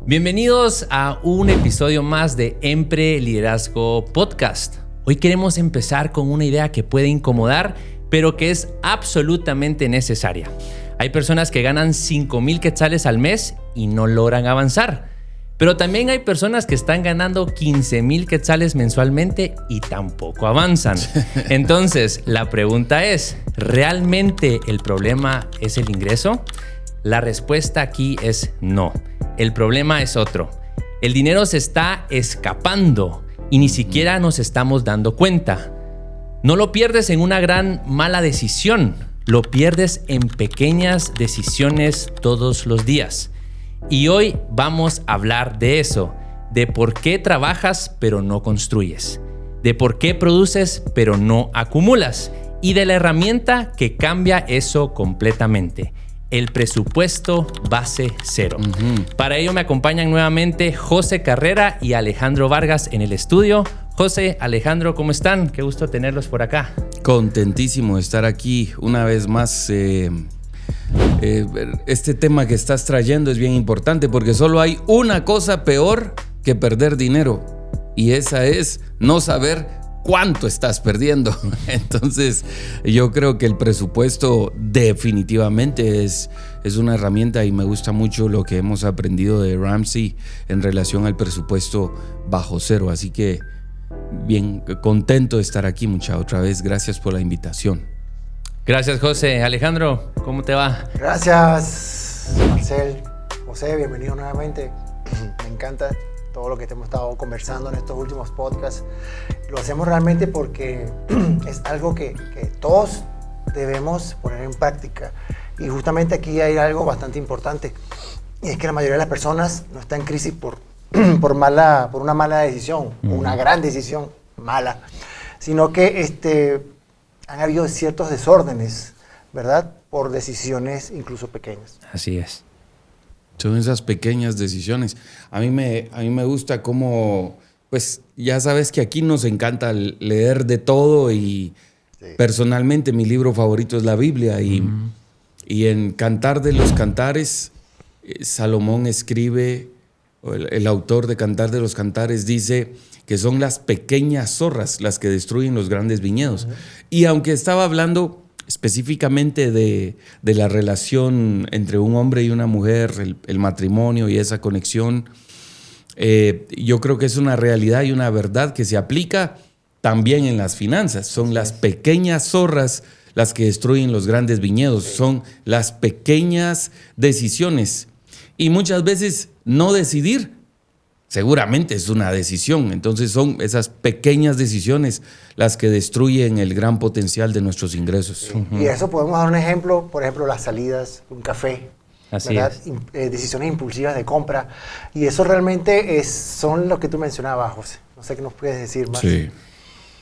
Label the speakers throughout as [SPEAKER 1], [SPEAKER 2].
[SPEAKER 1] Bienvenidos a un episodio más de Empre Liderazgo Podcast. Hoy queremos empezar con una idea que puede incomodar, pero que es absolutamente necesaria. Hay personas que ganan 5,000 quetzales al mes y no logran avanzar. Pero también hay personas que están ganando 15,000 quetzales mensualmente y tampoco avanzan. Entonces, la pregunta es, ¿realmente el problema es el ingreso? La respuesta aquí es no. El problema es otro. El dinero se está escapando y ni siquiera nos estamos dando cuenta. No lo pierdes en una gran mala decisión, lo pierdes en pequeñas decisiones todos los días. Y hoy vamos a hablar de eso, de por qué trabajas pero no construyes, de por qué produces pero no acumulas y de la herramienta que cambia eso completamente. El presupuesto base cero. Para ello me acompañan nuevamente José Carrera y Alejandro Vargas en el estudio. José, Alejandro, ¿cómo están? Qué gusto tenerlos por acá.
[SPEAKER 2] Contentísimo de estar aquí una vez más. Este tema que estás trayendo es bien importante porque solo hay una cosa peor que perder dinero y esa es no saber cuánto estás perdiendo. Entonces yo creo que el presupuesto definitivamente es una herramienta y me gusta mucho lo que hemos aprendido de Ramsey en relación al presupuesto bajo cero. Así que bien contento de estar aquí otra vez. Gracias por la invitación.
[SPEAKER 1] Gracias, José. Alejandro, ¿cómo te va?
[SPEAKER 3] Gracias, Marcel. José, bienvenido nuevamente. Me encanta todo lo que hemos estado conversando en estos últimos podcasts. Lo hacemos realmente porque es algo que todos debemos poner en práctica. Y justamente aquí hay algo bastante importante. Y es que la mayoría de las personas no está en crisis por una mala decisión, una gran decisión mala, sino que han habido ciertos desórdenes, ¿verdad? Por decisiones incluso pequeñas.
[SPEAKER 1] Así es.
[SPEAKER 2] Son esas pequeñas decisiones. A mí me gusta cómo, pues ya sabes que aquí nos encanta leer de todo y sí. Personalmente mi libro favorito es la Biblia y en Cantar de los Cantares, Salomón escribe, el autor de Cantar de los Cantares dice que son las pequeñas zorras las que destruyen los grandes viñedos. Y aunque estaba hablando específicamente de la relación entre un hombre y una mujer, el matrimonio y esa conexión, yo creo que es una realidad y una verdad que se aplica también en las finanzas. Son las pequeñas zorras las que destruyen los grandes viñedos, son las pequeñas decisiones. Y muchas veces no decidir seguramente es una decisión. Entonces son esas pequeñas decisiones las que destruyen el gran potencial de nuestros ingresos.
[SPEAKER 3] Y eso podemos dar un ejemplo, por ejemplo, las salidas, un café,
[SPEAKER 1] así
[SPEAKER 3] ¿verdad?
[SPEAKER 1] Es.
[SPEAKER 3] Decisiones impulsivas de compra. Y eso realmente son lo que tú mencionabas, José. No sé qué nos puedes decir más.
[SPEAKER 2] Sí.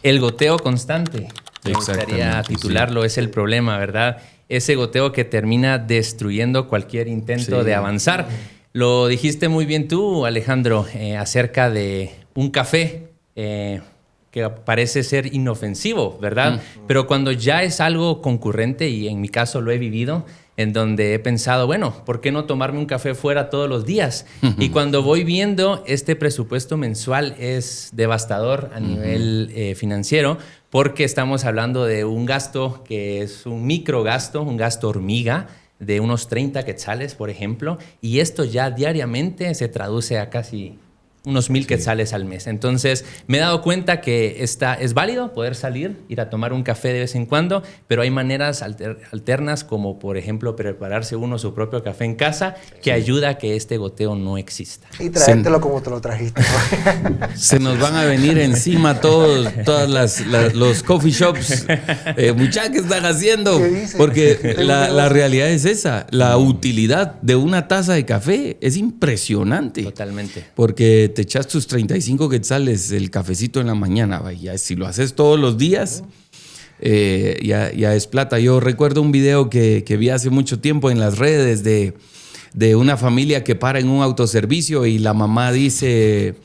[SPEAKER 1] El goteo constante, me gustaría titularlo, sí. Es el problema, ¿verdad? Ese goteo que termina destruyendo cualquier intento de avanzar. Lo dijiste muy bien tú, Alejandro, acerca de un café que parece ser inofensivo, ¿verdad? Pero cuando ya es algo concurrente, y en mi caso lo he vivido, en donde he pensado, bueno, ¿por qué no tomarme un café fuera todos los días? Y cuando voy viendo, este presupuesto mensual es devastador a nivel financiero, porque estamos hablando de un gasto que es un microgasto, un gasto hormiga, de unos 30 quetzales, por ejemplo, y esto ya diariamente se traduce a casi unos 1,000 quetzales al mes. Entonces, me he dado cuenta que es válido poder salir, ir a tomar un café de vez en cuando, pero hay maneras alternas, como por ejemplo prepararse uno su propio café en casa, que ayuda a que este goteo no exista.
[SPEAKER 3] Y traértelo como te lo trajiste.
[SPEAKER 2] Se nos van a venir encima todos los coffee shops. Muchachos, ¿qué están haciendo? Porque la realidad es esa. La utilidad de una taza de café es impresionante.
[SPEAKER 1] Totalmente.
[SPEAKER 2] Porque te echas tus 35 quetzales el cafecito en la mañana. Ya, si lo haces todos los días, ya es plata. Yo recuerdo un video que vi hace mucho tiempo en las redes de una familia que para en un autoservicio y la mamá dice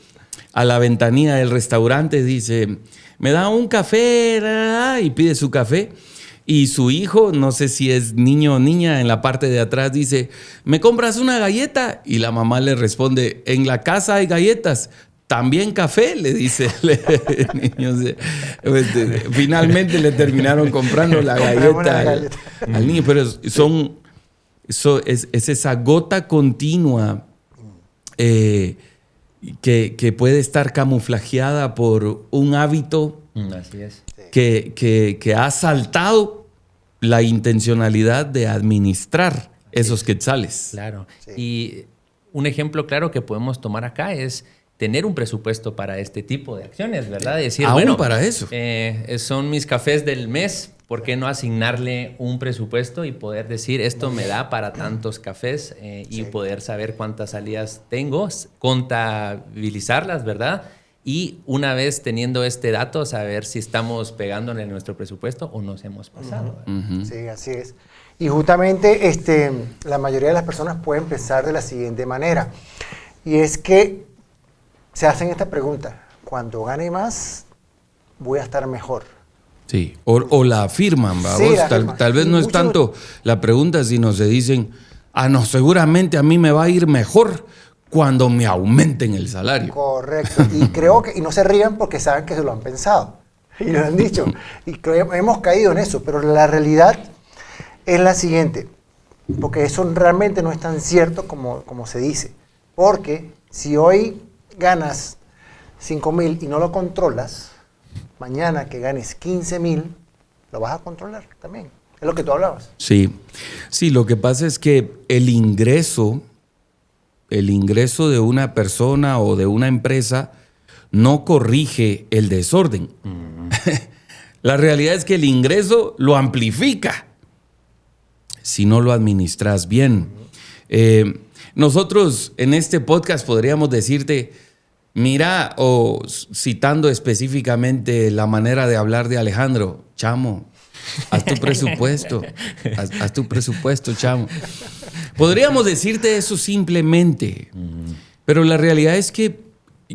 [SPEAKER 2] a la ventanilla del restaurante, dice, me da un café, y pide su café. Y su hijo, no sé si es niño o niña, en la parte de atrás dice, ¿me compras una galleta? Y la mamá le responde, en la casa hay galletas. También café, le dice el niño. Finalmente le terminaron comprando la galleta al niño. Pero es esa gota continua que puede estar camuflajeada por un hábito.
[SPEAKER 1] Así es.
[SPEAKER 2] Que ha saltado la intencionalidad de administrar esos quetzales.
[SPEAKER 1] Claro. Sí. Y un ejemplo claro que podemos tomar acá es tener un presupuesto para este tipo de acciones, ¿verdad? Decir,
[SPEAKER 2] aún
[SPEAKER 1] bueno,
[SPEAKER 2] para eso.
[SPEAKER 1] Son mis cafés del mes, ¿por qué no asignarle un presupuesto y poder decir, esto me da para tantos cafés y poder saber cuántas salidas tengo, contabilizarlas, ¿verdad? Y una vez teniendo este dato, saber si estamos pegándole en nuestro presupuesto o nos hemos pasado.
[SPEAKER 3] Sí, así es. Y justamente la mayoría de las personas pueden pensar de la siguiente manera. Y es que se hacen esta pregunta. Cuando gane más, voy a estar mejor.
[SPEAKER 2] Sí, o la afirman, ¿va? Sí, tal vez no es tanto la pregunta, sino se dicen, no, seguramente a mí me va a ir mejor cuando me aumenten el salario.
[SPEAKER 3] Correcto. Y creo que, y no se rían porque saben que se lo han pensado. Y lo han dicho. Y hemos caído en eso. Pero la realidad es la siguiente. Porque eso realmente no es tan cierto como se dice. Porque si hoy ganas 5,000 y no lo controlas, mañana que ganes 15,000, lo vas a controlar también. Es lo que tú hablabas.
[SPEAKER 2] Sí, lo que pasa es que el ingreso de una persona o de una empresa no corrige el desorden. La realidad es que el ingreso lo amplifica si no lo administras bien. Nosotros en este podcast podríamos decirte, mira, o citando específicamente la manera de hablar de Alejandro, chamo, haz tu presupuesto, haz tu presupuesto, chamo. Podríamos decirte eso simplemente, pero la realidad es que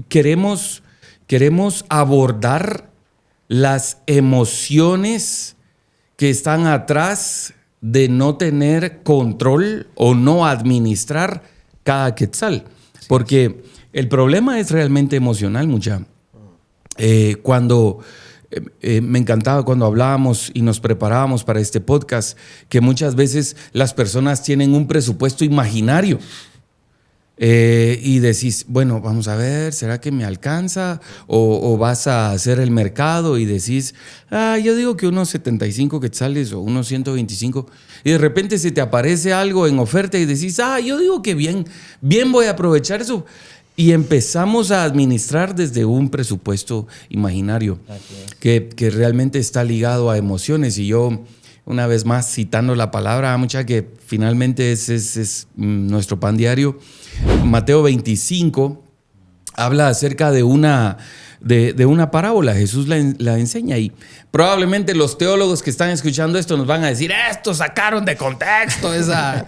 [SPEAKER 2] queremos abordar las emociones que están atrás de no tener control o no administrar cada quetzal. Porque el problema es realmente emocional, mucha. Me encantaba cuando hablábamos y nos preparábamos para este podcast, que muchas veces las personas tienen un presupuesto imaginario. Y decís, bueno, vamos a ver, ¿será que me alcanza? O vas a hacer el mercado y decís, yo digo que unos 75 quetzales o unos 125. Y de repente se te aparece algo en oferta y decís, yo digo que bien voy a aprovechar eso. Y empezamos a administrar desde un presupuesto imaginario que realmente está ligado a emociones. Y yo, una vez más, citando la palabra, mucha que finalmente es nuestro pan diario, Mateo 25 habla acerca de una parábola. Jesús la enseña y probablemente los teólogos que están escuchando esto nos van a decir, esto sacaron de contexto esa.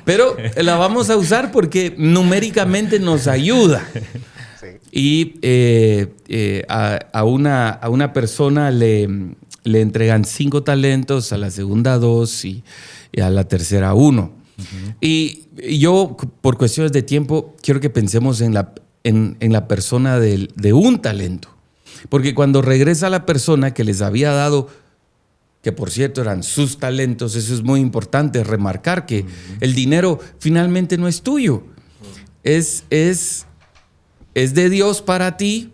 [SPEAKER 2] Pero la vamos a usar porque numéricamente nos ayuda. Sí. Y a una persona le entregan 5 talentos, a la segunda 2 y a la tercera 1. Y yo, por cuestiones de tiempo, quiero que pensemos en la persona de un talento. Porque cuando regresa la persona que les había dado, que por cierto eran sus talentos, eso es muy importante remarcar, que el dinero finalmente no es tuyo. Es de Dios para ti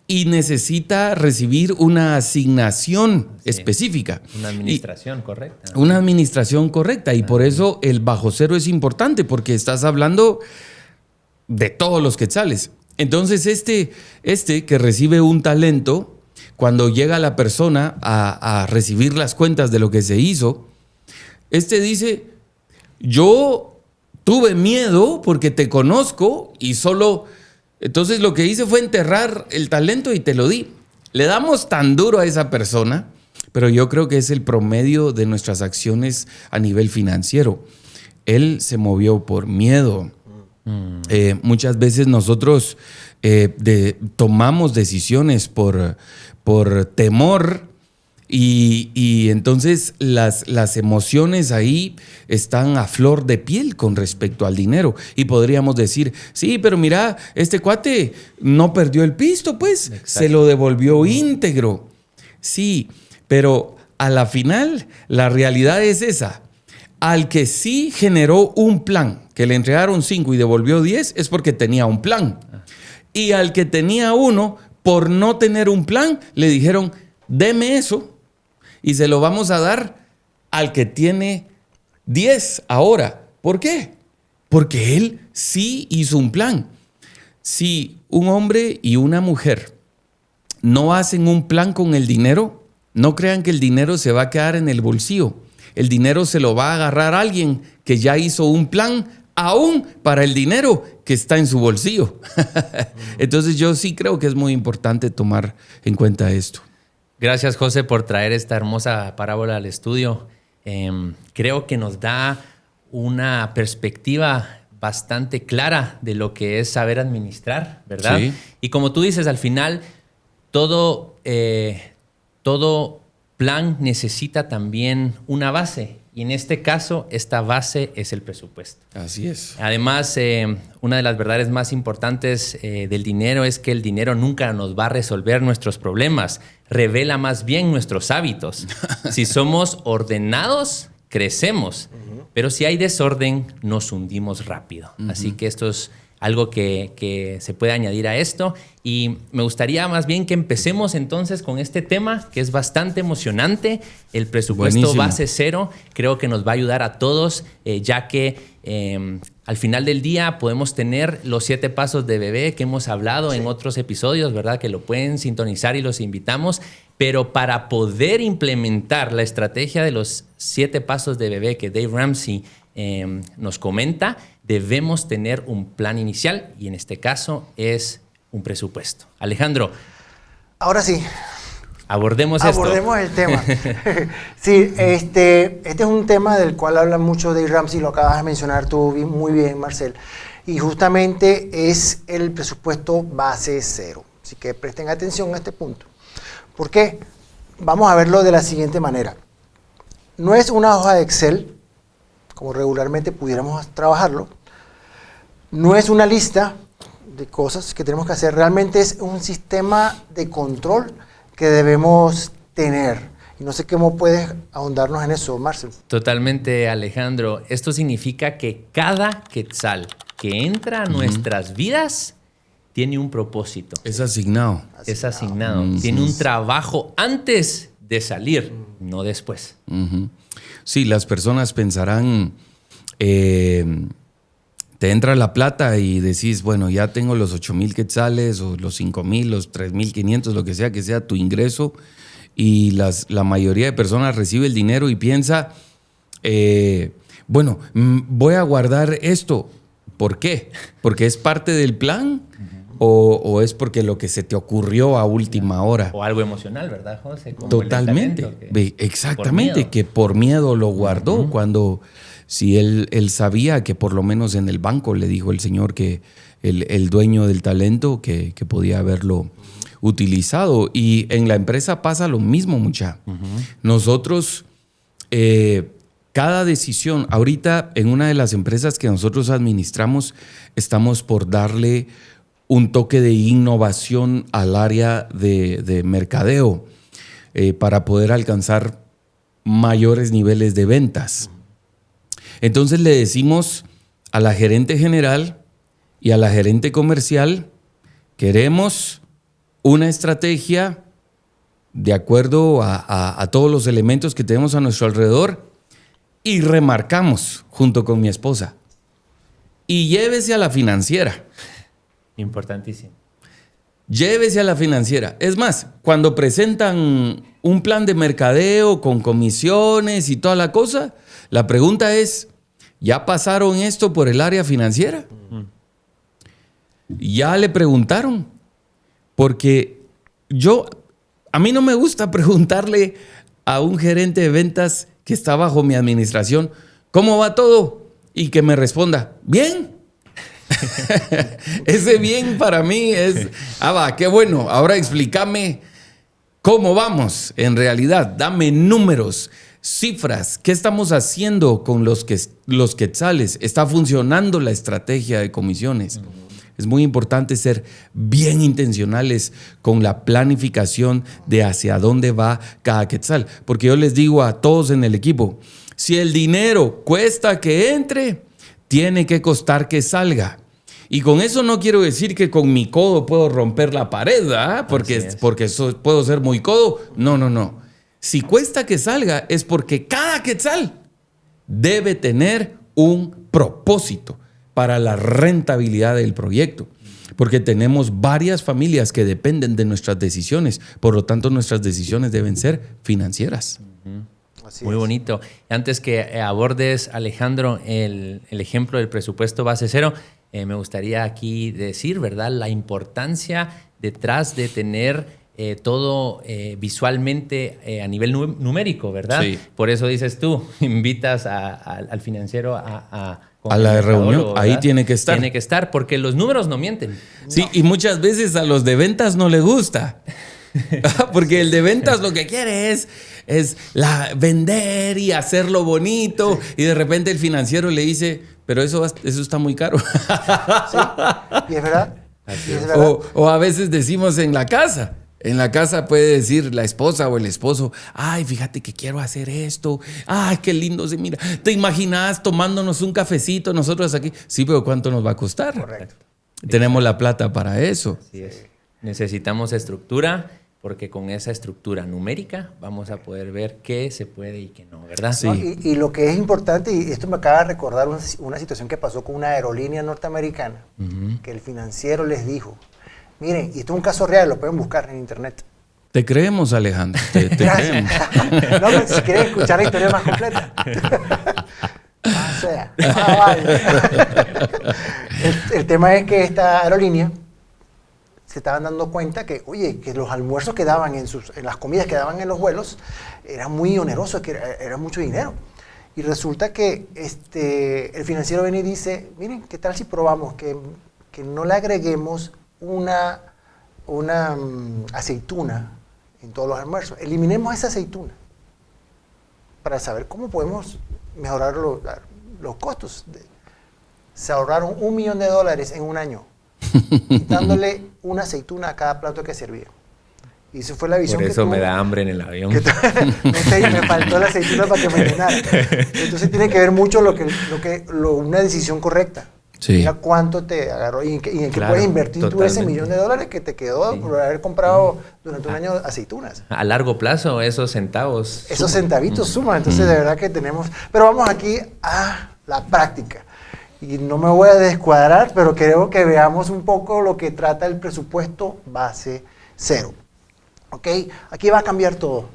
[SPEAKER 2] y necesita recibir una asignación específica.
[SPEAKER 1] Una administración correcta.
[SPEAKER 2] Una administración correcta. Y por eso el bajo cero es importante, porque estás hablando de todos los quetzales. Entonces este que recibe un talento, cuando llega la persona a recibir las cuentas de lo que se hizo, dice, yo tuve miedo porque te conozco y solo... Entonces lo que hice fue enterrar el talento y te lo di. Le damos tan duro a esa persona, pero yo creo que es el promedio de nuestras acciones a nivel financiero. Él se movió por miedo. Muchas veces nosotros tomamos decisiones por temor Y entonces las emociones ahí están a flor de piel con respecto al dinero. Y podríamos decir, sí, pero mira, este cuate no perdió el pisto, pues. Exacto. Se lo devolvió íntegro. Sí, pero a la final la realidad es esa. Al que sí generó un plan, que le entregaron 5 y devolvió 10, es porque tenía un plan. Y al que tenía 1, por no tener un plan, le dijeron, deme eso. Y se lo vamos a dar al que tiene 10 ahora. ¿Por qué? Porque él sí hizo un plan. Si un hombre y una mujer no hacen un plan con el dinero, no crean que el dinero se va a quedar en el bolsillo. El dinero se lo va a agarrar alguien que ya hizo un plan aún para el dinero que está en su bolsillo. Entonces yo sí creo que es muy importante tomar en cuenta esto.
[SPEAKER 1] Gracias, José, por traer esta hermosa parábola al estudio. Creo que nos da una perspectiva bastante clara de lo que es saber administrar, ¿verdad? Sí. Y como tú dices, al final, todo plan necesita también una base. Y en este caso, esta base es el presupuesto.
[SPEAKER 2] Así es.
[SPEAKER 1] Además, una de las verdades más importantes del dinero es que el dinero nunca nos va a resolver nuestros problemas. Revela más bien nuestros hábitos. Si somos ordenados, crecemos. Pero si hay desorden, nos hundimos rápido. Así que esto es algo que se puede añadir a esto. Y me gustaría más bien que empecemos entonces con este tema que es bastante emocionante. El presupuesto Buenísimo. Base cero creo que nos va a ayudar a todos, ya que al final del día podemos tener los 7 pasos de bebé que hemos hablado en otros episodios, ¿verdad? Que lo pueden sintonizar y los invitamos. Pero para poder implementar la estrategia de los 7 pasos de bebé que Dave Ramsey nos comenta, debemos tener un plan inicial y en este caso es un presupuesto. Alejandro.
[SPEAKER 3] Ahora sí.
[SPEAKER 1] Abordemos esto.
[SPEAKER 3] Abordemos el tema. Sí, este es un tema del cual habla mucho Dave Ramsey, lo acabas de mencionar tú muy bien, Marcel. Y justamente es el presupuesto base cero. Así que presten atención a este punto. ¿Por qué? Vamos a verlo de la siguiente manera. No es una hoja de Excel, como regularmente pudiéramos trabajarlo. No es una lista de cosas que tenemos que hacer. Realmente es un sistema de control que debemos tener. Y no sé cómo puedes ahondarnos en eso, Marcel.
[SPEAKER 1] Totalmente, Alejandro. Esto significa que cada quetzal que entra a nuestras vidas tiene un propósito.
[SPEAKER 2] Es asignado.
[SPEAKER 1] Es asignado. Tiene un trabajo antes de salir, no después.
[SPEAKER 2] Sí, las personas pensarán, te entra la plata y decís, bueno, ya tengo los 8,000 quetzales o los 5,000, los 3,500, lo que sea tu ingreso. Y la mayoría de personas recibe el dinero y piensa, bueno, voy a guardar esto. ¿Por qué? ¿Porque es parte del plan? ¿O es porque lo que se te ocurrió a última hora?
[SPEAKER 1] O algo emocional, ¿verdad, José? Como
[SPEAKER 2] totalmente. Exactamente, que por miedo lo guardó. Cuando si él sabía que por lo menos en el banco le dijo el señor que el dueño del talento que podía haberlo utilizado. Y en la empresa pasa lo mismo, mucha. Nosotros, cada decisión, ahorita en una de las empresas que nosotros administramos, estamos por darle un toque de innovación al área de mercadeo para poder alcanzar mayores niveles de ventas. Entonces le decimos a la gerente general y a la gerente comercial, queremos una estrategia de acuerdo a todos los elementos que tenemos a nuestro alrededor y remarcamos junto con mi esposa. Y llévese a la financiera.
[SPEAKER 1] Importantísimo.
[SPEAKER 2] Llévese a la financiera. Es más, cuando presentan un plan de mercadeo con comisiones y toda la cosa, la pregunta es, ¿ya pasaron esto por el área financiera? ¿Ya le preguntaron? Porque a mí no me gusta preguntarle a un gerente de ventas que está bajo mi administración, ¿cómo va todo? Y que me responda, bien. Ese bien para mí es, qué bueno, ahora explícame ¿Cómo vamos? En realidad, dame números, cifras. ¿Qué estamos haciendo con los quetzales? ¿Está funcionando la estrategia de comisiones? Es muy importante ser bien intencionales con la planificación de hacia dónde va cada quetzal. Porque yo les digo a todos en el equipo, si el dinero cuesta que entre, tiene que costar que salga. Y con eso no quiero decir que con mi codo puedo romper la pared, ¿verdad? Porque eso puedo ser muy codo. No. Si cuesta que salga es porque cada quetzal debe tener un propósito para la rentabilidad del proyecto. Porque tenemos varias familias que dependen de nuestras decisiones. Por lo tanto, nuestras decisiones deben ser financieras.
[SPEAKER 1] Muy bonito. Antes que abordes, Alejandro, el ejemplo del presupuesto base cero, me gustaría aquí decir, ¿verdad?, la importancia detrás de tener todo visualmente a nivel numérico, ¿verdad?
[SPEAKER 2] Sí.
[SPEAKER 1] Por eso dices tú, invitas al financiero a
[SPEAKER 2] la reunión,
[SPEAKER 1] ¿verdad?
[SPEAKER 2] ahí tiene que estar.
[SPEAKER 1] Tiene que estar, porque los números no mienten.
[SPEAKER 2] Sí,
[SPEAKER 1] No.
[SPEAKER 2] y muchas veces a los de ventas no les gusta. Porque el de ventas lo que quiere es vender y hacerlo bonito. Sí. Y de repente el financiero le dice, pero eso está muy caro.
[SPEAKER 3] Sí, y es verdad.
[SPEAKER 2] O a veces decimos en la casa. En la casa puede decir la esposa o el esposo, ay, fíjate que quiero hacer esto. Ay, qué lindo se mira. ¿Te imaginas tomándonos un cafecito nosotros aquí? Sí, pero ¿cuánto nos va a costar?
[SPEAKER 3] Correcto.
[SPEAKER 2] Tenemos la plata para eso.
[SPEAKER 1] Así es. Necesitamos estructura, porque con esa estructura numérica vamos a poder ver qué se puede y qué no, ¿verdad?
[SPEAKER 2] Sí.
[SPEAKER 3] ¿No? Y lo que es importante, y esto me acaba de recordar una situación que pasó con una aerolínea norteamericana, que el financiero les dijo, miren, y esto es un caso real, lo pueden buscar en internet.
[SPEAKER 2] Te creemos, Alejandro, te creemos.
[SPEAKER 3] No, pero si quieren escuchar la historia más completa. Vale. El tema es que esta aerolínea se estaban dando cuenta que, oye, que los almuerzos que daban en las comidas que daban en los vuelos era muy oneroso, que era mucho dinero. Y resulta que el financiero viene y dice, miren, ¿qué tal si probamos que no le agreguemos una aceituna en todos los almuerzos? Eliminemos esa aceituna para saber cómo podemos mejorar los costos. Se ahorraron $1 millón en un año, quitándole una aceituna a cada plato que servía. Y eso fue la visión
[SPEAKER 1] que
[SPEAKER 3] tuvo. Por eso
[SPEAKER 1] me da hambre en el avión.
[SPEAKER 3] Me faltó la aceituna para que me llenara. Entonces tiene que ver mucho una decisión correcta.
[SPEAKER 2] Sí.
[SPEAKER 3] Mira cuánto te agarró y en qué puedes invertir
[SPEAKER 1] totalmente.
[SPEAKER 3] tú ese $1 millón que te quedó por haber comprado durante un año aceitunas.
[SPEAKER 1] A largo plazo, esos centavos.
[SPEAKER 3] Esos centavitos suman. Entonces, de verdad que tenemos. Pero vamos aquí a la práctica. Y no me voy a descuadrar, pero creo que veamos un poco lo que trata el presupuesto base cero. ¿Ok? Aquí va a cambiar todo,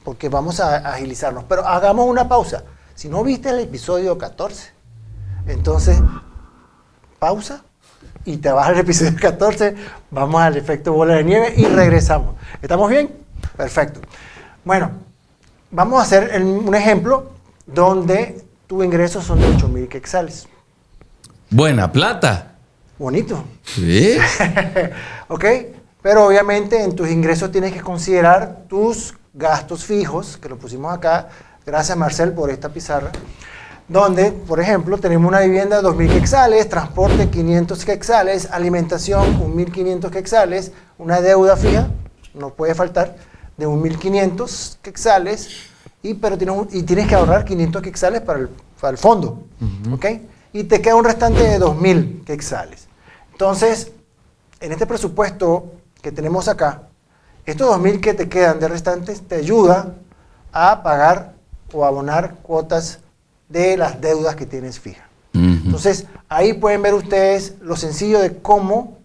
[SPEAKER 3] porque vamos a agilizarnos. Pero hagamos una pausa. Si no viste el episodio 14, entonces pausa y te vas al episodio 14, vamos al efecto bola de nieve y regresamos. ¿Estamos bien? Perfecto. Bueno, vamos a hacer un ejemplo donde tus ingresos son de 8,000 quetzales.
[SPEAKER 2] Buena plata.
[SPEAKER 3] Bonito.
[SPEAKER 2] Sí.
[SPEAKER 3] ¿Ok? Pero obviamente en tus ingresos tienes que considerar tus gastos fijos, que lo pusimos acá. Gracias, Marcel, por esta pizarra. Donde, por ejemplo, tenemos una vivienda de 2,000 quetzales, transporte 500 quetzales, alimentación 1,500 quetzales, una deuda fija, no puede faltar, de 1,500 quetzales, pero tienes que ahorrar 500 quetzales para el fondo, ¿ok? Y te queda un restante de 2,000 quetzales. Entonces, en este presupuesto que tenemos acá, estos 2,000 que te quedan de restantes te ayuda a pagar o abonar cuotas de las deudas que tienes fijas. Entonces, ahí pueden ver ustedes lo sencillo de cómo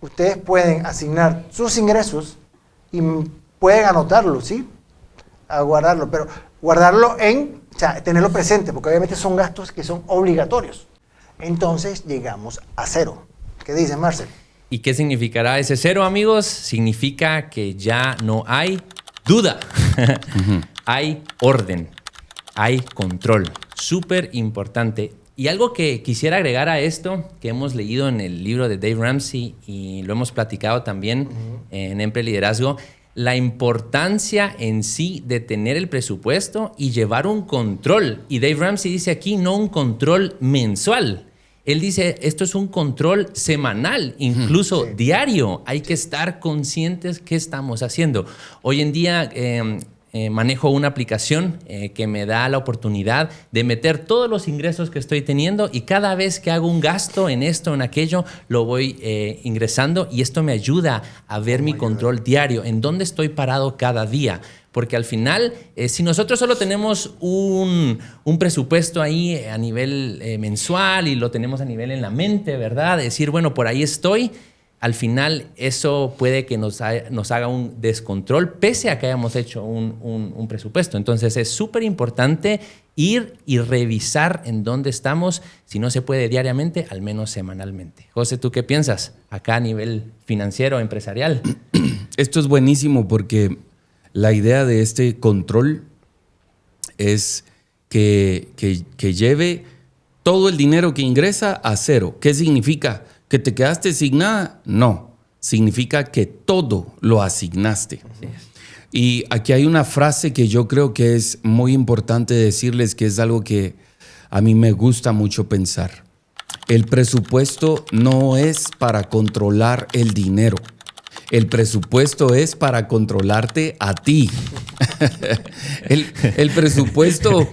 [SPEAKER 3] ustedes pueden asignar sus ingresos y pueden anotarlo, ¿sí? A guardarlo, pero guardarlo o sea, tenerlo presente, porque obviamente son gastos que son obligatorios. Entonces, llegamos a cero. ¿Qué dices, Marcel?
[SPEAKER 1] ¿Y qué significará ese cero, amigos? Significa que ya no hay duda. Hay orden. Hay control. Súper importante. Y algo que quisiera agregar a esto, que hemos leído en el libro de Dave Ramsey y lo hemos platicado también en Empre Liderazgo, la importancia en sí de tener el presupuesto y llevar un control. Y Dave Ramsey dice aquí, no un control mensual. Él dice, esto es un control semanal, incluso diario. Hay que estar conscientes qué estamos haciendo. Hoy en día manejo una aplicación que me da la oportunidad de meter todos los ingresos que estoy teniendo y cada vez que hago un gasto en esto, en aquello, lo voy ingresando y esto me ayuda a ver mi control diario, en dónde estoy parado cada día. Porque al final, si nosotros solo tenemos un presupuesto ahí a nivel mensual y lo tenemos a nivel en la mente, ¿verdad? Decir, bueno, por ahí estoy. Al final, eso puede que nos haga un descontrol, pese a que hayamos hecho un presupuesto. Entonces, es súper importante ir y revisar en dónde estamos. Si no se puede diariamente, al menos semanalmente. José, ¿tú qué piensas acá a nivel financiero, empresarial?
[SPEAKER 2] Esto es buenísimo porque la idea de este control es que lleve todo el dinero que ingresa a cero. ¿Qué significa? ¿Que te quedaste sin nada? No. Significa que todo lo asignaste. Y aquí hay una frase que yo creo que es muy importante decirles, que es algo que a mí me gusta mucho pensar. El presupuesto no es para controlar el dinero. El presupuesto es para controlarte a ti. El presupuesto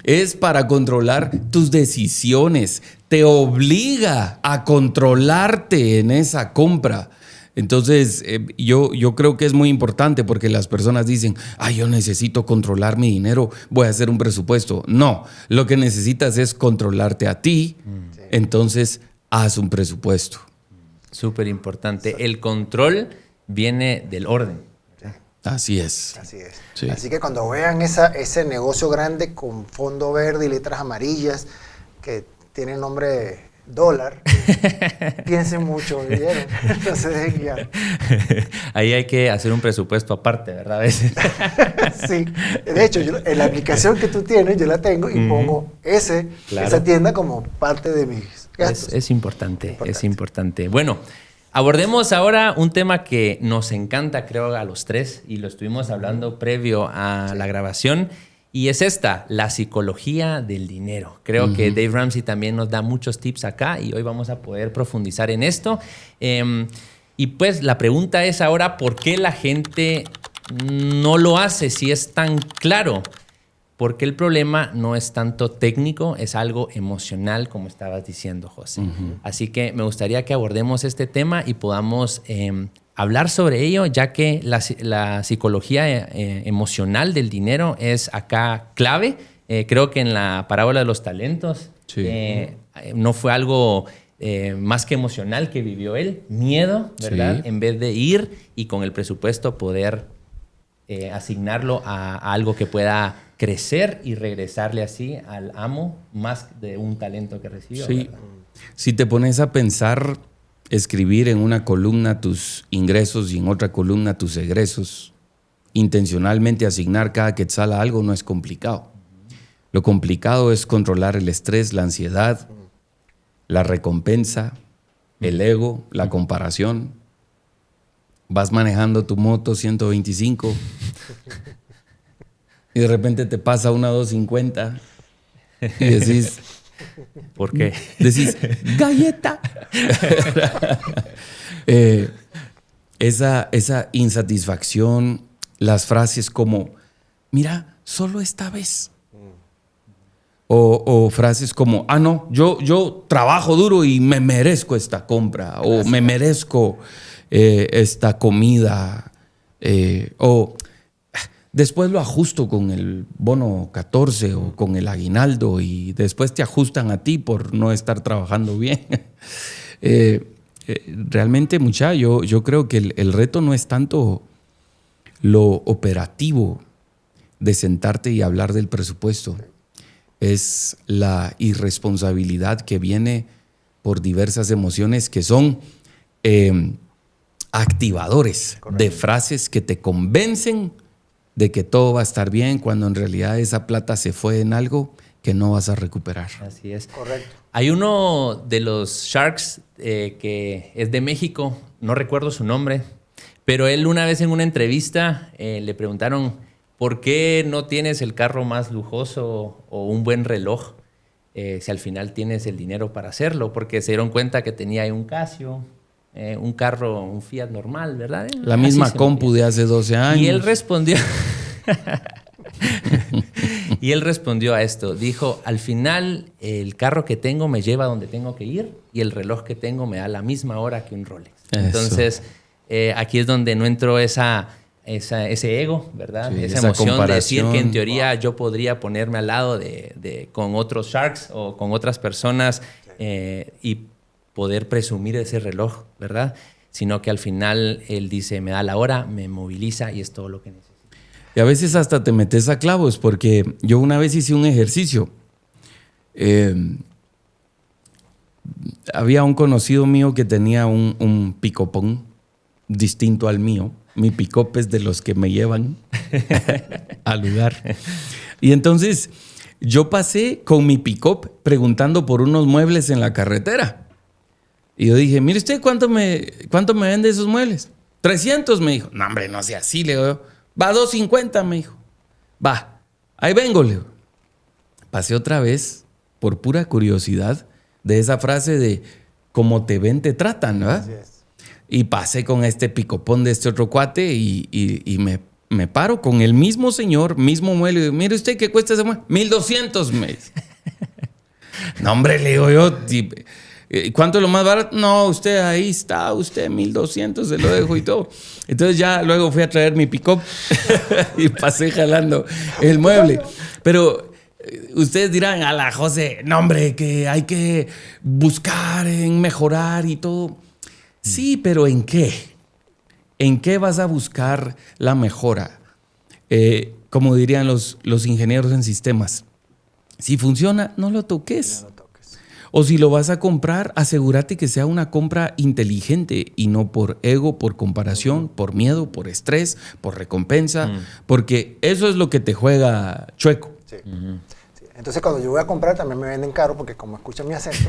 [SPEAKER 2] es para controlar tus decisiones. Te obliga a controlarte en esa compra. Entonces, yo creo que es muy importante porque las personas dicen, yo necesito controlar mi dinero, voy a hacer un presupuesto. No, lo que necesitas es controlarte a ti. Entonces, haz un presupuesto.
[SPEAKER 1] Súper importante. El control viene del orden.
[SPEAKER 2] Así es.
[SPEAKER 3] Así es.
[SPEAKER 2] Sí.
[SPEAKER 3] Así que cuando vean ese negocio grande con fondo verde y letras amarillas que tiene nombre dólar, piensen mucho, ¿vieron? No se dejen guiar.
[SPEAKER 1] Ahí hay que hacer un presupuesto aparte, ¿verdad? A veces.
[SPEAKER 3] Sí. De hecho, en la aplicación que tú tienes, yo la tengo y pongo esa tienda como parte de mis gastos.
[SPEAKER 1] Es importante. Es importante. Bueno, abordemos ahora un tema que nos encanta, creo, a los tres, y lo estuvimos hablando previo a la grabación, y es la psicología del dinero. Creo que Dave Ramsey también nos da muchos tips acá, y hoy vamos a poder profundizar en esto. Y pues la pregunta es ahora, ¿por qué la gente no lo hace si es tan claro? Porque el problema no es tanto técnico, es algo emocional, como estabas diciendo, José. Así que me gustaría que abordemos este tema y podamos hablar sobre ello, ya que la psicología emocional del dinero es acá clave. Creo que en la parábola de los talentos no fue algo más que emocional que vivió él, miedo, ¿verdad? En vez de ir y con el presupuesto poder asignarlo a algo que pueda crecer y regresarle así al amo más de un talento que recibió.
[SPEAKER 2] Sí. Si te pones a pensar, escribir en una columna tus ingresos y en otra columna tus egresos, intencionalmente asignar cada quetzal a algo no es complicado. Lo complicado es controlar el estrés, la ansiedad, la recompensa, el ego, la comparación. Vas manejando tu moto 125 y de repente te pasa una 250 y decís,
[SPEAKER 1] ¿por qué?
[SPEAKER 2] Decís, galleta. Esa insatisfacción, las frases como, mira, solo esta vez. O frases como, no, yo trabajo duro y me merezco esta compra. O me merezco esta comida. O después lo ajusto con el bono 14 o con el aguinaldo y después te ajustan a ti por no estar trabajando bien. Realmente, yo creo que el reto no es tanto lo operativo de sentarte y hablar del presupuesto. Es la irresponsabilidad que viene por diversas emociones que son activadores de frases que te convencen de que todo va a estar bien cuando en realidad esa plata se fue en algo que no vas a recuperar.
[SPEAKER 1] Así es.
[SPEAKER 3] Correcto.
[SPEAKER 1] Hay uno de los Sharks que es de México, no recuerdo su nombre, Pero él una vez en una entrevista le preguntaron, ¿por qué no tienes el carro más lujoso o un buen reloj si al final tienes el dinero para hacerlo? Porque se dieron cuenta que tenía ahí un Casio, un carro, un Fiat normal, ¿verdad?
[SPEAKER 2] La misma compu de hace 12 años.
[SPEAKER 1] Y él respondió... Y él respondió a esto. Dijo, al final el carro que tengo me lleva a donde tengo que ir y el reloj que tengo me da la misma hora que un Rolex. Eso. Entonces, aquí es donde no entró ese ego, ¿verdad? Sí, esa emoción de decir que en teoría yo podría ponerme al lado con otros Sharks o con otras personas y poder presumir ese reloj, ¿verdad? Sino que al final él dice, me da la hora, me moviliza y es todo lo que necesito.
[SPEAKER 2] Y a veces hasta te metes a clavos, porque yo una vez hice un ejercicio. Había un conocido mío que tenía un picopón distinto al mío. Mi pick-up es de los que me llevan al lugar. Y entonces yo pasé con mi pick-up preguntando por unos muebles en la carretera. Y yo dije, mire usted, ¿cuánto me vende esos muebles? 300, me dijo. No, hombre, no sea así, le digo. Va, 250, me dijo. Va, ahí vengo, le digo. Pasé otra vez, por pura curiosidad, de esa frase de como te ven, te tratan, ¿verdad? Así es. Y pasé con este picopón de este otro cuate y me paro con el mismo señor, mismo mueble. Y digo, mire usted, ¿qué cuesta ese mueble? 1,200, me dice. No, hombre, le digo yo... ¿Cuánto es lo más barato? No, usted ahí está, usted 1,200, se lo dejo y todo. Entonces ya luego fui a traer mi pick-up y pasé jalando el mueble. Pero ustedes dirán, a la José, no hombre, que hay que buscar en mejorar y todo. Sí, pero ¿en qué? ¿En qué vas a buscar la mejora? Como dirían los ingenieros en sistemas. Si funciona, no lo toques. O si lo vas a comprar, asegúrate que sea una compra inteligente y no por ego, por comparación, por miedo, por estrés, por recompensa, porque eso es lo que te juega chueco. Sí.
[SPEAKER 3] Sí. Entonces, cuando yo voy a comprar, también me venden caro porque como escuchan mi acento.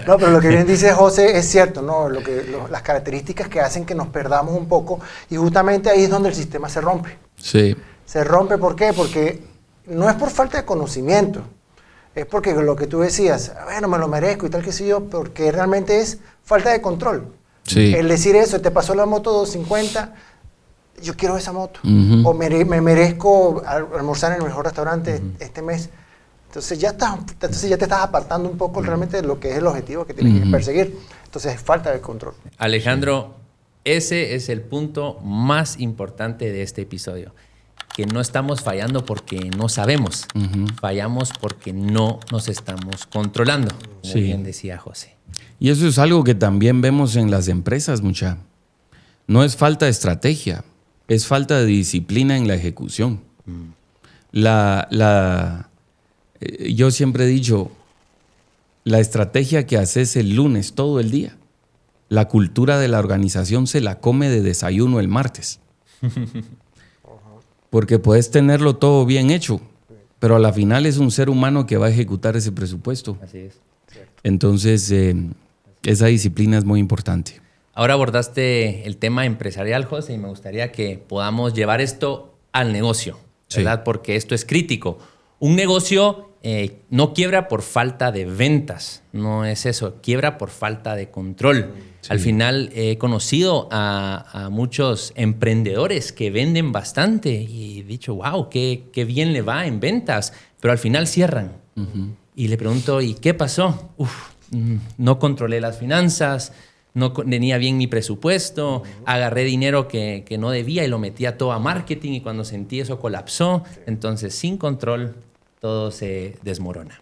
[SPEAKER 3] No, pero lo que bien dice José es cierto, ¿no? Las características que hacen que nos perdamos un poco y justamente ahí es donde el sistema se rompe.
[SPEAKER 2] Sí.
[SPEAKER 3] Se rompe, ¿por qué? Porque no es por falta de conocimiento. Es porque lo que tú decías, bueno, me lo merezco y tal que sí yo, porque realmente es falta de control.
[SPEAKER 2] Sí.
[SPEAKER 3] El decir eso, te pasó la moto 250, yo quiero esa moto. O me merezco almorzar en el mejor restaurante este mes. Entonces ya te estás apartando un poco realmente de lo que es el objetivo que tienes que perseguir. Entonces es falta de control.
[SPEAKER 1] Alejandro, ese es el punto más importante de este episodio. Que no estamos fallando porque no sabemos. Fallamos porque no nos estamos controlando, como bien decía José.
[SPEAKER 2] Y eso es algo que también vemos en las empresas, mucha. No es falta de estrategia, es falta de disciplina en la ejecución. Yo siempre he dicho, la estrategia que haces el lunes todo el día, la cultura de la organización se la come de desayuno el martes. Porque puedes tenerlo todo bien hecho, pero a la final es un ser humano que va a ejecutar ese presupuesto.
[SPEAKER 1] Así es.
[SPEAKER 2] Entonces, esa disciplina es muy importante.
[SPEAKER 1] Ahora abordaste el tema empresarial, José, y me gustaría que podamos llevar esto al negocio, ¿verdad? Sí. Porque esto es crítico. Un negocio no quiebra por falta de ventas, no es eso, quiebra por falta de control. Sí. Al final he conocido a muchos emprendedores que venden bastante y he dicho, wow, qué bien le va en ventas, pero al final cierran. Y le pregunto, ¿y qué pasó? No controlé las finanzas, no tenía bien mi presupuesto, agarré dinero que no debía y lo metía todo a marketing y cuando sentí eso colapsó. Entonces, sin control, todo se desmorona.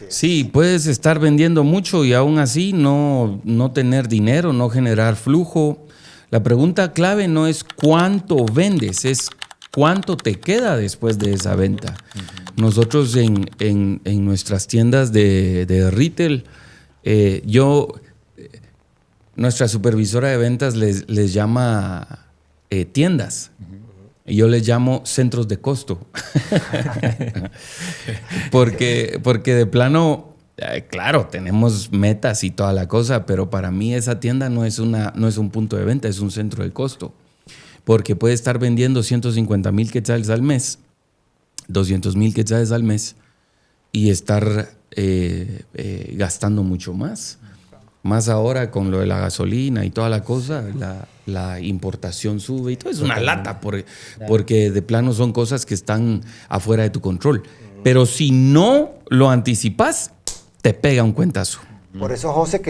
[SPEAKER 2] Sí, puedes estar vendiendo mucho y aún así no tener dinero, no generar flujo. La pregunta clave no es cuánto vendes, es cuánto te queda después de esa venta. Nosotros en nuestras tiendas de retail, nuestra supervisora de ventas les llama tiendas. Y yo les llamo centros de costo. porque de plano Claro, tenemos metas y toda la cosa, pero para mí esa tienda no es un punto de venta, es un centro de costo. Porque puede estar vendiendo 150,000 quetzales al mes, 200,000 quetzales al mes y estar gastando mucho más. Más ahora con lo de la gasolina y toda la cosa, la importación sube y todo es una lata porque de plano son cosas que están afuera de tu control. Pero si no lo anticipas, te pega un cuentazo.
[SPEAKER 3] Por eso, José,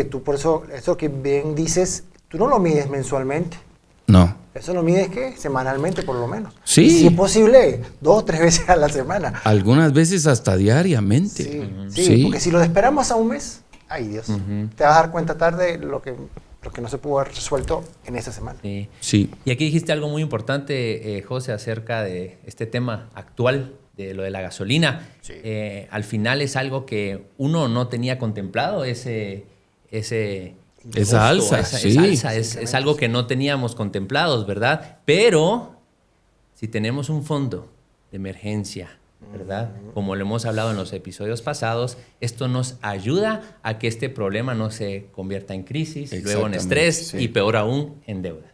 [SPEAKER 3] eso que bien dices, tú no lo mides mensualmente.
[SPEAKER 2] No.
[SPEAKER 3] Eso lo mides, ¿qué? Semanalmente, por lo menos.
[SPEAKER 2] Sí.
[SPEAKER 3] Y si es posible, 2 o 3 veces a la semana.
[SPEAKER 2] Algunas veces hasta diariamente.
[SPEAKER 3] Sí, porque si lo esperamos a un mes, ay Dios, te vas a dar cuenta tarde lo que no se pudo haber resuelto en esa semana.
[SPEAKER 2] Sí.
[SPEAKER 1] Y aquí dijiste algo muy importante, José, acerca de este tema actual de lo de la gasolina.
[SPEAKER 3] Sí.
[SPEAKER 1] Al final es algo que uno no tenía contemplado, esa
[SPEAKER 2] alza,
[SPEAKER 1] es algo que no teníamos contemplados, ¿verdad? Pero si tenemos un fondo de emergencia, ¿verdad? Como lo hemos hablado en los episodios pasados, esto nos ayuda a que este problema no se convierta en crisis, luego en estrés y peor aún en deuda.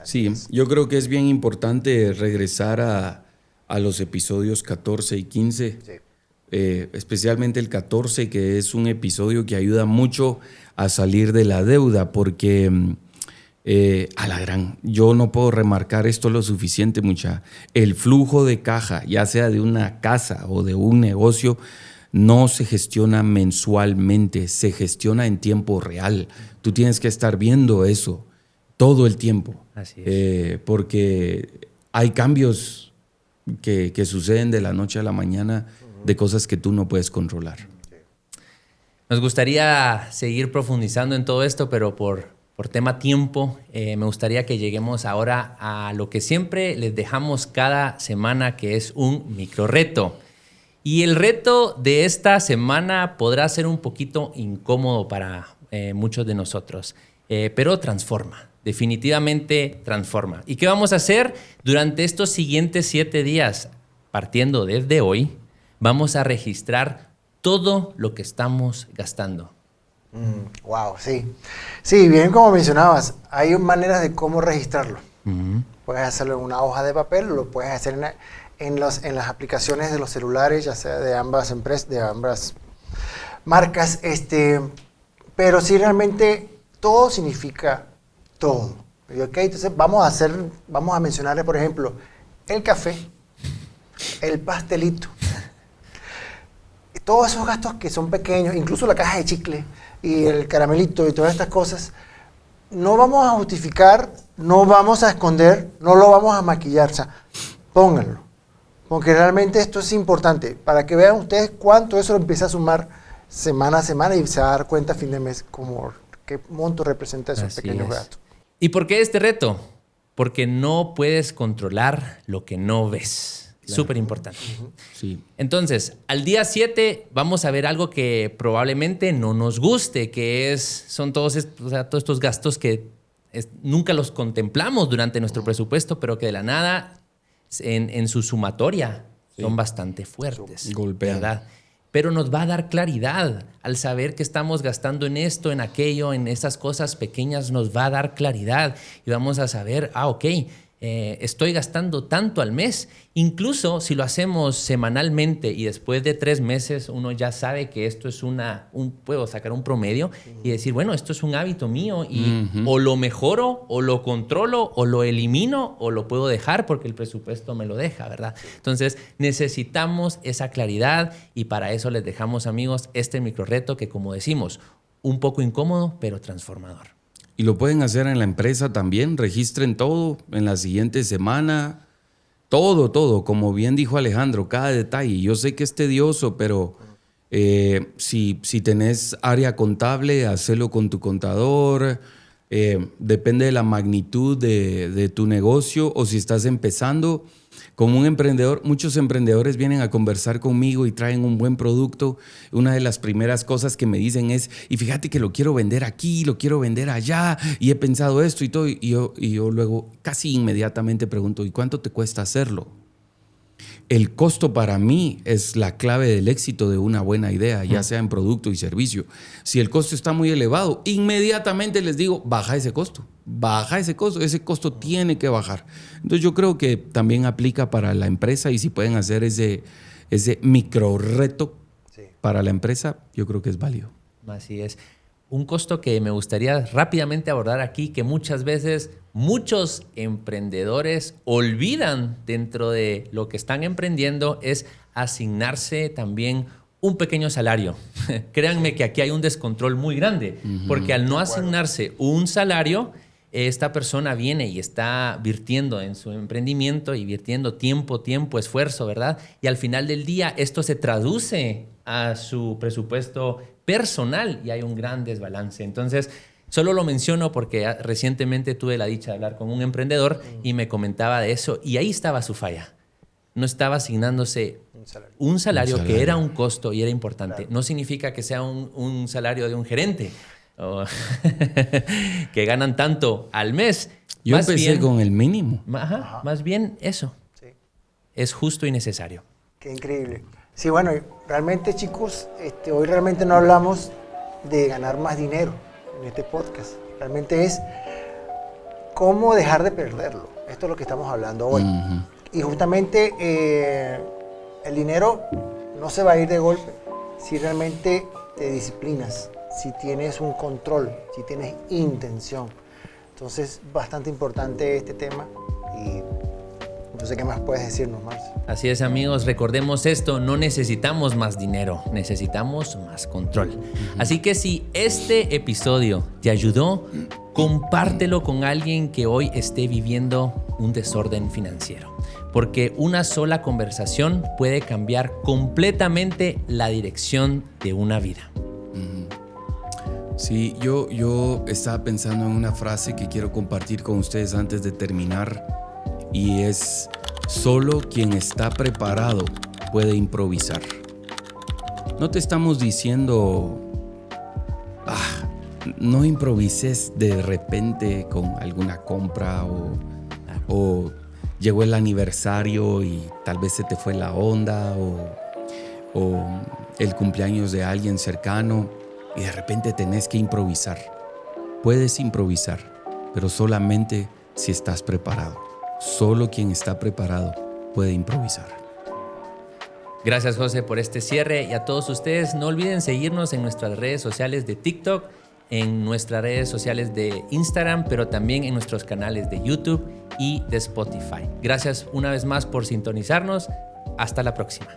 [SPEAKER 2] Sí, yo creo que es bien importante regresar a los episodios 14 y 15, especialmente el 14, que es un episodio que ayuda mucho a salir de la deuda, porque yo no puedo remarcar esto lo suficiente, el flujo de caja, ya sea de una casa o de un negocio, no se gestiona mensualmente, se gestiona en tiempo real. Tú tienes que estar viendo eso todo el tiempo.
[SPEAKER 1] Así es.
[SPEAKER 2] Porque hay cambios que suceden de la noche a la mañana de cosas que tú no puedes controlar.
[SPEAKER 1] Nos gustaría seguir profundizando en todo esto, pero por tema tiempo, me gustaría que lleguemos ahora a lo que siempre les dejamos cada semana, que es un microreto. Y el reto de esta semana podrá ser un poquito incómodo para muchos de nosotros, pero transforma. Definitivamente transforma. ¿Y qué vamos a hacer? Durante estos siguientes 7 días, partiendo desde hoy, vamos a registrar todo lo que estamos gastando.
[SPEAKER 3] Wow, sí. Sí, bien como mencionabas, hay maneras de cómo registrarlo. Puedes hacerlo en una hoja de papel, lo puedes hacer en las aplicaciones de los celulares, ya sea de ambas empresas, de ambas marcas. Pero sí, realmente todo significa todo. ¿Okay? Entonces vamos a mencionarle, por ejemplo, el café, el pastelito, todos esos gastos que son pequeños, incluso la caja de chicle y el caramelito y todas estas cosas, no vamos a justificar, no vamos a esconder, no lo vamos a maquillar. O sea, pónganlo, porque realmente esto es importante para que vean ustedes cuánto eso empieza a sumar semana a semana y se va a dar cuenta a fin de mes como qué monto representa esos pequeños gastos.
[SPEAKER 1] ¿Y por qué este reto? Porque no puedes controlar lo que no ves. Claro. Súper importante.
[SPEAKER 2] Sí.
[SPEAKER 1] Entonces, al día 7 vamos a ver algo que probablemente no nos guste, que son todos estos gastos que nunca los contemplamos durante nuestro presupuesto, pero que de la nada, en su sumatoria, son bastante fuertes.
[SPEAKER 2] Golpean.
[SPEAKER 1] ¿Verdad? Pero nos va a dar claridad al saber que estamos gastando en esto, en aquello, en esas cosas pequeñas, nos va a dar claridad y vamos a saber, estoy gastando tanto al mes. Incluso si lo hacemos semanalmente y después de 3 meses uno ya sabe que esto es puedo sacar un promedio y decir, bueno, esto es un hábito mío y o lo mejoro, o lo controlo, o lo elimino, o lo puedo dejar porque el presupuesto me lo deja, ¿verdad? Entonces necesitamos esa claridad y para eso les dejamos, amigos, este microreto que, como decimos, un poco incómodo, pero transformador.
[SPEAKER 2] Y lo pueden hacer en la empresa también, registren todo en la siguiente semana, todo, como bien dijo Alejandro, cada detalle. Yo sé que es tedioso, pero si tenés área contable, hacelo con tu contador, depende de la magnitud de tu negocio o si estás empezando. Como un emprendedor, muchos emprendedores vienen a conversar conmigo y traen un buen producto. Una de las primeras cosas que me dicen es, y fíjate que lo quiero vender aquí, lo quiero vender allá, y he pensado esto y todo. Y yo luego casi inmediatamente pregunto, ¿y cuánto te cuesta hacerlo? El costo para mí es la clave del éxito de una buena idea, ya sea en producto y servicio. Si el costo está muy elevado, inmediatamente les digo, baja ese costo, ese costo tiene que bajar. Entonces yo creo que también aplica para la empresa y si pueden hacer ese micro reto para la empresa, yo creo que es válido.
[SPEAKER 1] Así es. Un costo que me gustaría rápidamente abordar aquí, que muchas veces muchos emprendedores olvidan dentro de lo que están emprendiendo, es asignarse también un pequeño salario. Créanme que aquí hay un descontrol muy grande, porque al no asignarse un salario, esta persona viene y está virtiendo en su emprendimiento y virtiendo tiempo, esfuerzo, ¿verdad? Y al final del día esto se traduce a su presupuesto personal y hay un gran desbalance. Entonces, solo lo menciono porque recientemente tuve la dicha de hablar con un emprendedor y me comentaba de eso y ahí estaba su falla. No estaba asignándose un salario que era un costo y era importante. Claro. No significa que sea un salario de un gerente que ganan tanto al mes.
[SPEAKER 2] Yo empecé con el mínimo.
[SPEAKER 1] Más bien eso. Sí. Es justo y necesario.
[SPEAKER 3] Qué increíble. Sí, bueno, realmente chicos, hoy realmente no hablamos de ganar más dinero en este podcast. Realmente es cómo dejar de perderlo. Esto es lo que estamos hablando hoy. Y justamente el dinero no se va a ir de golpe si realmente te disciplinas, si tienes un control, si tienes intención. Entonces, bastante importante este tema y no sé qué más puedes decirnos, Marce.
[SPEAKER 1] Así es, amigos, recordemos esto, no necesitamos más dinero, necesitamos más control. Así que si este episodio te ayudó, compártelo con alguien que hoy esté viviendo un desorden financiero, porque una sola conversación puede cambiar completamente la dirección de una vida.
[SPEAKER 2] Sí, yo estaba pensando en una frase que quiero compartir con ustedes antes de terminar. Y es, solo quien está preparado puede improvisar. No te estamos diciendo, no improvises de repente con alguna compra o llegó el aniversario y tal vez se te fue la onda o el cumpleaños de alguien cercano y de repente tenés que improvisar. Puedes improvisar, pero solamente si estás preparado. Solo quien está preparado puede improvisar.
[SPEAKER 1] Gracias, José, por este cierre. Y a todos ustedes, no olviden seguirnos en nuestras redes sociales de TikTok, en nuestras redes sociales de Instagram, pero también en nuestros canales de YouTube y de Spotify. Gracias una vez más por sintonizarnos. Hasta la próxima.